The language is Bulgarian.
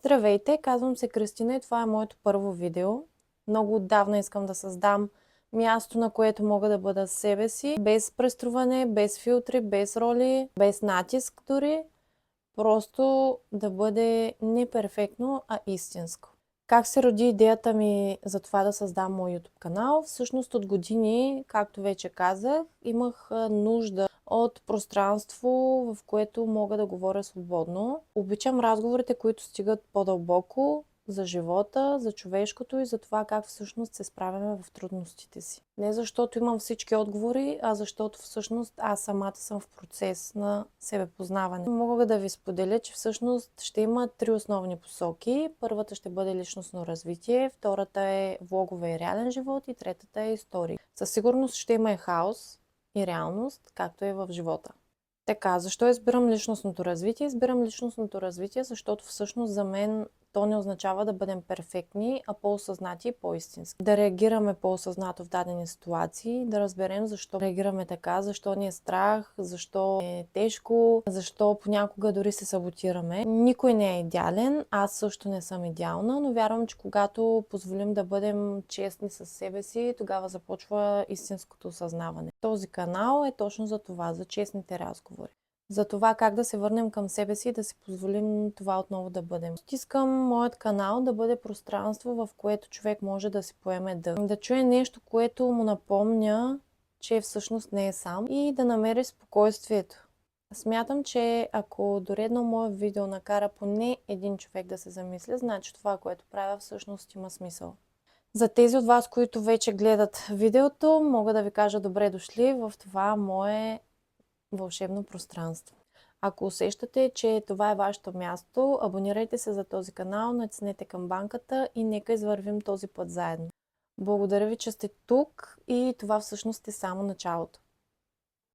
Здравейте, казвам се Кристина и това е моето първо видео. Много отдавна искам да създам място, на което мога да бъда себе си, без преструване, без филтри, без роли, без натиск дори. Просто да бъде не перфектно, а истинско. Как се роди идеята ми за това да създам мой YouTube канал? Всъщност от години, както вече казах, имах нужда от пространство, в което мога да говоря свободно. Обичам разговорите, които стигат по-дълбоко за живота, за човешкото и за това как всъщност се справяме в трудностите си. Не защото имам всички отговори, а защото всъщност аз самата съм в процес на себепознаване. Мога да ви споделя, че всъщност ще има три основни посоки. Първата ще бъде личностно развитие, втората е влогове и реален живот и третата е история. Със сигурност ще има и хаос и реалност, както е в живота. Така, защо избирам личностното развитие? Избирам личностното развитие, защото всъщност за мен то не означава да бъдем перфектни, а по-осъзнати и по-истински. Да реагираме по-осъзнато в дадени ситуации, да разберем защо реагираме така, защо ни е страх, защо е тежко, защо понякога дори се саботираме. Никой не е идеален, аз също не съм идеална, но вярвам, че когато позволим да бъдем честни със себе си, тогава започва истинското осъзнаване. Този канал е точно за това, за честните разговори. За това как да се върнем към себе си и да си позволим това отново да бъдем. Искам моят канал да бъде пространство, в което човек може да си поеме дъх. Да чуе нещо, което му напомня, че всъщност не е сам и да намери спокойствието. Смятам, че ако дори едно мое видео накара поне един човек да се замисля, значи това, което правя, всъщност има смисъл. За тези от вас, които вече гледат видеото, мога да ви кажа добре дошли в това мое вълшебно пространство. Ако усещате, че това е вашето място, абонирайте се за този канал, натиснете камбанката и нека извървим този път заедно. Благодаря ви, че сте тук и това всъщност е само началото.